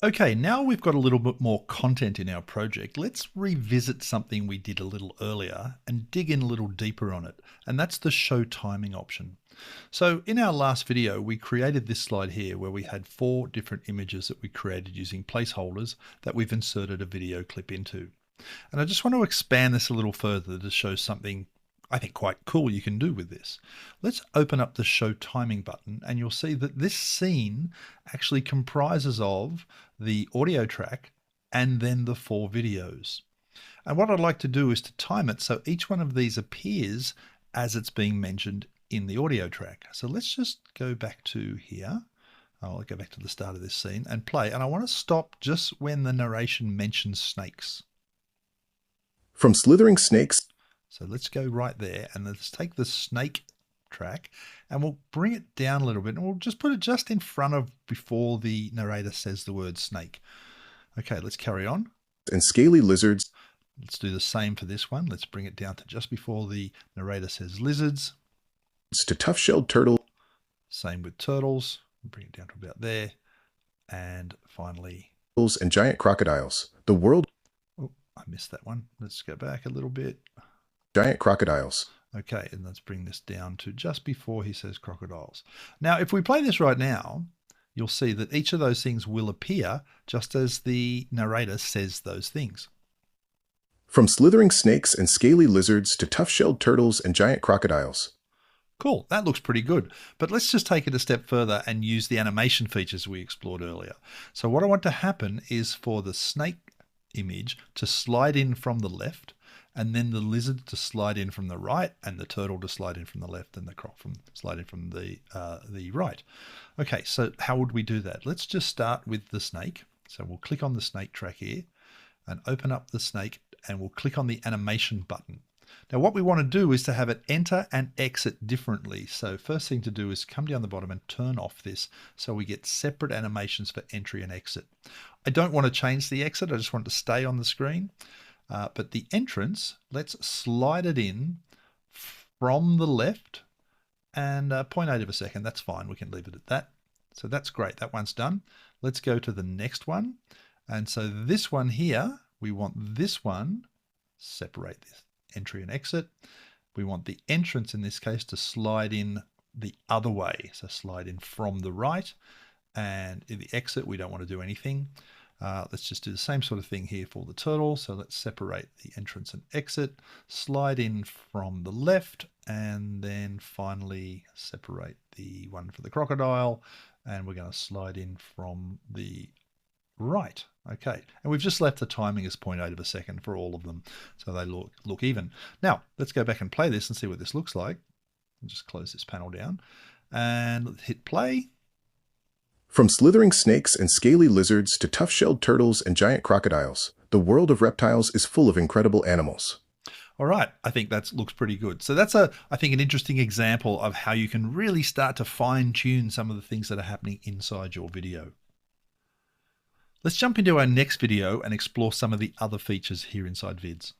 Okay, now we've got a little bit more content in our project. Let's revisit something we did a little earlier and dig in a little deeper on it, and that's the show timing option. So in our last video, we created this slide here where we had 4 different images that we created using placeholders that we've inserted a video clip into. And I just want to expand this a little further to show something I think quite cool you can do with this. Let's open up the show timing button and you'll see that this scene actually comprises of the audio track and then the 4 videos. And what I'd like to do is to time it so each one of these appears as it's being mentioned in the audio track. So let's just go back to here. I'll go back to the start of this scene and play. And I want to stop just when the narration mentions snakes. From slithering snakes. So let's go right there and let's take the snake track and we'll bring it down a little bit and we'll just put it just in front of before the narrator says the word snake. Okay, let's carry on. And scaly lizards. Let's do the same for this one. Let's bring it down to just before the narrator says lizards. To tough-shelled turtle. Same with turtles. Bring it down to about there. And finally. And giant crocodiles. The world. Oh, I missed that one. Let's go back a little bit. Giant crocodiles. Okay, and let's bring this down to just before he says crocodiles. Now, if we play this right now, you'll see that each of those things will appear just as the narrator says those things. From slithering snakes and scaly lizards to tough-shelled turtles and giant crocodiles. Cool, that looks pretty good. But let's just take it a step further and use the animation features we explored earlier. So what I want to happen is for the snake image to slide in from the left, and then the lizard to slide in from the right, and the turtle to slide in from the left, and the croc from slide in from the right. Okay, so how would we do that? Let's just start with the snake. So we'll click on the snake track here and open up the snake, and we'll click on the animation button. Now what we want to do is to have it enter and exit differently. So first thing to do is come down the bottom and turn off this so we get separate animations for entry and exit. I don't want to change the exit, I just want it to stay on the screen. But the entrance, let's slide it in from the left and 0.8 of a second. That's fine. We can leave it at that. So that's great. That one's done. Let's go to the next one. And so this one here, we want this one, separate this entry and exit. We want the entrance in this case to slide in the other way. So slide in from the right, and in the exit, we don't want to do anything. Let's just do the same sort of thing here for the turtle. So let's separate the entrance and exit, slide in from the left, and then finally separate the one for the crocodile. And we're going to slide in from the right. Okay. And we've just left the timing as 0.8 of a second for all of them. So they look even. Now let's go back and play this and see what this looks like. I'll just close this panel down and let's hit play. From slithering snakes and scaly lizards to tough-shelled turtles and giant crocodiles, the world of reptiles is full of incredible animals. All right, I think that looks pretty good. So that's I think an interesting example of how you can really start to fine-tune some of the things that are happening inside your video. Let's jump into our next video and explore some of the other features here inside Vids.